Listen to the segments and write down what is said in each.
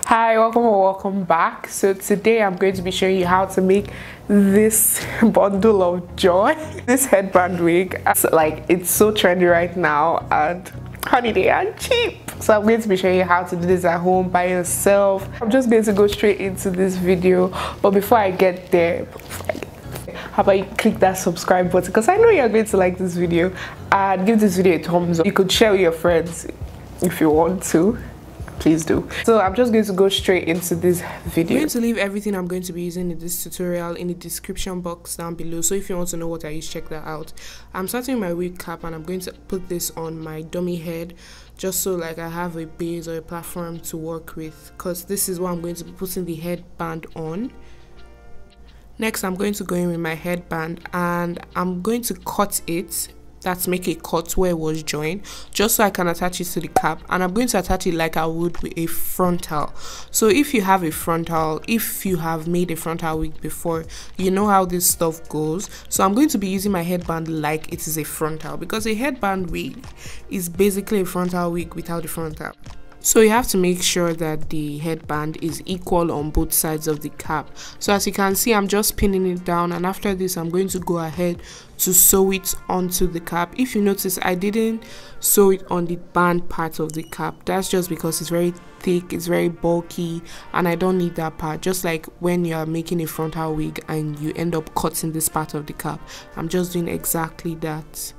Hi, welcome or welcome back. So today I'm going to be showing you how to make this bundle of joy. This headband wig, it's so trendy right now, and honey, they are cheap. So I'm going to be showing you how to do this at home by yourself. I'm just going to go straight into this video, but before I get there, how about you click that subscribe button, because I know you're going to like this video, and give this video a thumbs up. You could share with your friends if you want to. Please do. So I'm just going to go straight into this video. I'm going to leave everything I'm going to be using in this tutorial in the description box down below, so if you want to know what I use, check that out. I'm starting with my wig cap, and I'm going to put this on my dummy head just so like I have a base or a platform to work with, because this is what I'm going to be putting the headband on. Next, I'm going to go in with my headband, and I'm going to cut it. That's make a cut where it was joined, just so I can attach it to the cap, and I'm going to attach it like I would with a frontal. So if you have a frontal, if you have made a frontal wig before, you know how this stuff goes. So I'm going to be using my headband like it is a frontal, because a headband wig is basically a frontal wig without the frontal. So you have to make sure that the headband is equal on both sides of the cap. So as you can see, I'm just pinning it down, and after this I'm going to go ahead to sew it onto the cap. If you notice, I didn't sew it on the band part of the cap. That's just because it's very thick, it's very bulky, and I don't need that part. Just like when you are making a frontal wig and you end up cutting this part of the cap, I'm just doing exactly that.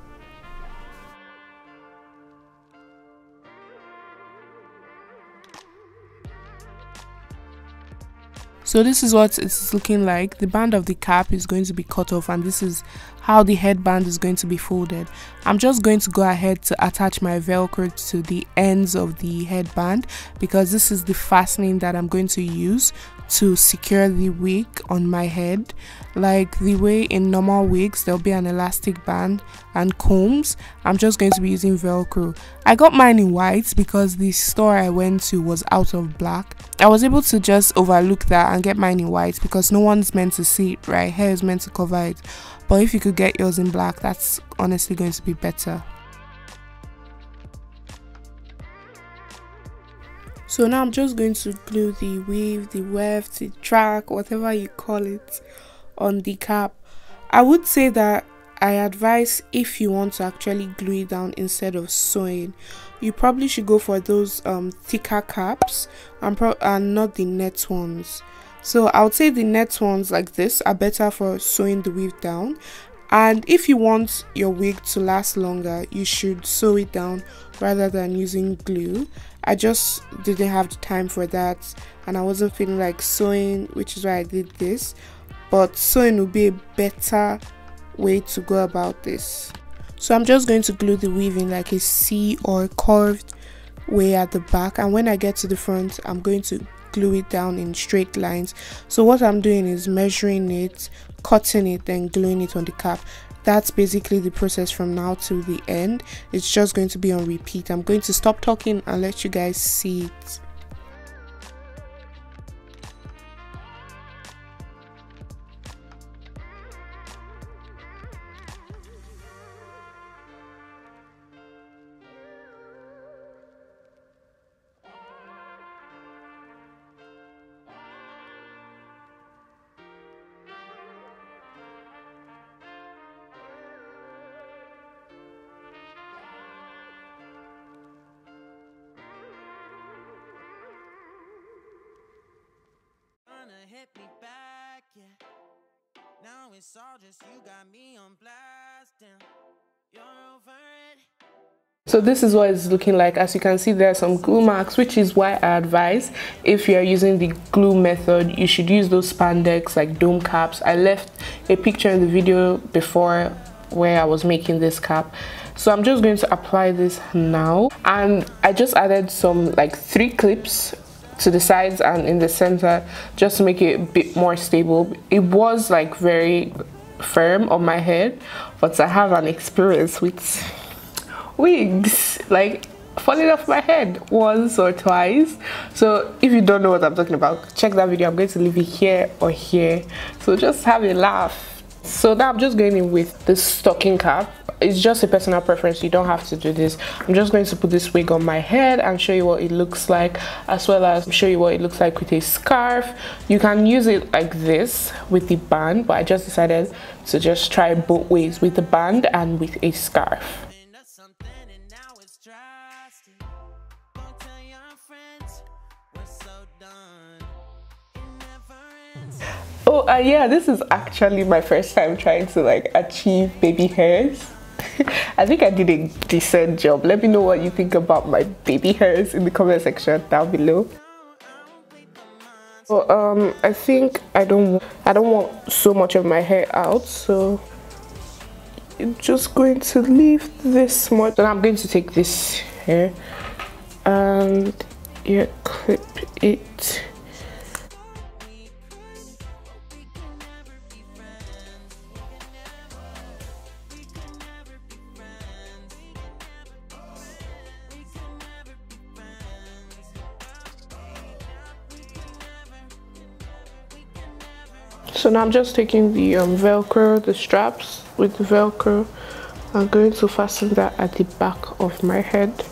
So this is what it's looking like. The band of the cap is going to be cut off, and this is how the headband is going to be folded. I'm just going to go ahead to attach my velcro to the ends of the headband, because this is the fastening that I'm going to use to secure the wig on my head. Like the way in normal wigs there'll be an elastic band and combs, I'm just going to be using velcro. I got mine in white because the store I went to was out of black. I was able to just overlook that and get mine in white because no one's meant to see it, right? Hair is meant to cover it. But if you could get yours in black, that's honestly going to be better. So now I'm just going to glue the weave, the weft, the track, whatever you call it, on the cap. I would say that I advise, if you want to actually glue it down instead of sewing, you probably should go for those thicker caps and not the net ones. So I would say the net ones like this are better for sewing the weave down. And if you want your wig to last longer, you should sew it down rather than using glue. I just didn't have the time for that, and I wasn't feeling like sewing, which is why I did this. But sewing would be a better way to go about this. So I'm just going to glue the weave in like a C or curved way at the back, and when I get to the front, I'm going to glue it down in straight lines. So what I'm doing is measuring it, cutting it, then gluing it on the cap. That's basically the process from now till the end. It's just going to be on repeat. I'm going to stop talking and let you guys see it. Hit me back, yeah. Now it's all just you, got me on blast, damn. You're over it. So this is what it's looking like. As you can see, there are some glue marks, which is why I advise, if you are using the glue method, you should use those spandex like dome caps. I left a picture in the video before where I was making this cap. So I'm just going to apply this now, and I just added some like 3 clips to the sides and in the center just to make it a bit more stable. It was like very firm on my head, but I have an experience with wigs, like falling off my head once or twice. So if you don't know what I'm talking about, check that video. I'm going to leave it here or here, so just have a laugh. So now I'm just going in with the stocking cap. it's just a personal preference. You don't have to do this. I'm just going to put this wig on my head and show you what it looks like, as well as show you what it looks like with a scarf. You can use it like this with the band, but I just decided to just try both ways, with the band and with a scarf. Oh, yeah, this is actually my first time trying to like achieve baby hairs. I think I did a decent job. Let me know what you think about my baby hairs in the comment section down below. So I think I don't want so much of my hair out, so I'm just going to leave this much. Then I'm going to take this hair and yeah, clip it. So now I'm just taking the velcro, the straps with the velcro. I'm going to fasten that at the back of my head.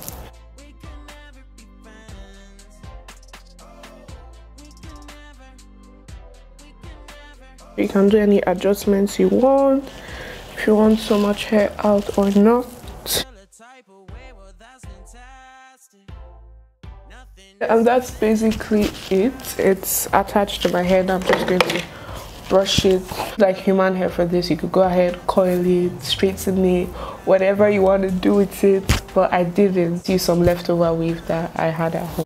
You can do any adjustments you want, if you want so much hair out or not. And that's basically it. It's attached to my head. I'm just going to brush it. Like human hair for this, you could go ahead, coil it, straighten it, whatever you want to do with it, but I didn't. Use some leftover weave that I had at home.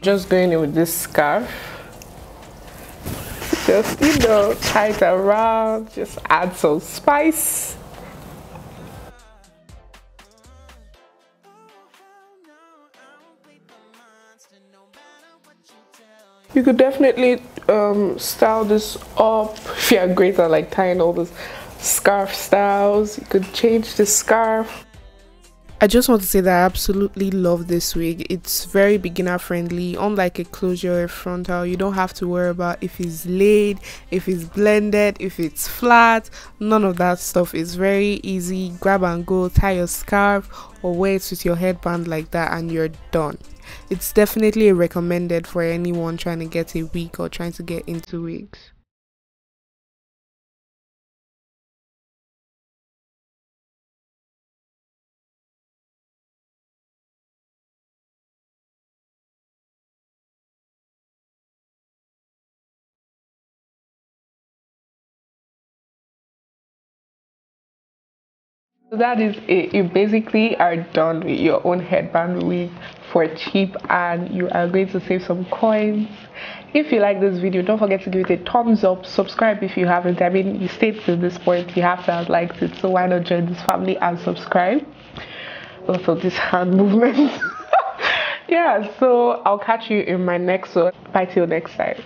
Just going in with this scarf, just, you know, tie it around, just add some spice. You could definitely style this up if you're great at like tying all those scarf styles. You could change the scarf. I just want to say that I absolutely love this wig. It's very beginner friendly. Unlike a closure or frontal, you don't have to worry about if it's laid, if it's blended, if it's flat. None of that stuff. It's very easy. Grab and go, tie your scarf or wear it with your headband like that and you're done. It's definitely recommended for anyone trying to get a wig or trying to get into wigs. So that is it. You basically are done with your own headband wig for cheap, and you are going to save some coins. If you like this video, don't forget to give it a thumbs up. Subscribe if you haven't. I mean, you stayed to this point, you have to have liked it, so why not join this family and subscribe? Also this hand movement. Yeah, so I'll catch you in my next one. Bye till next time.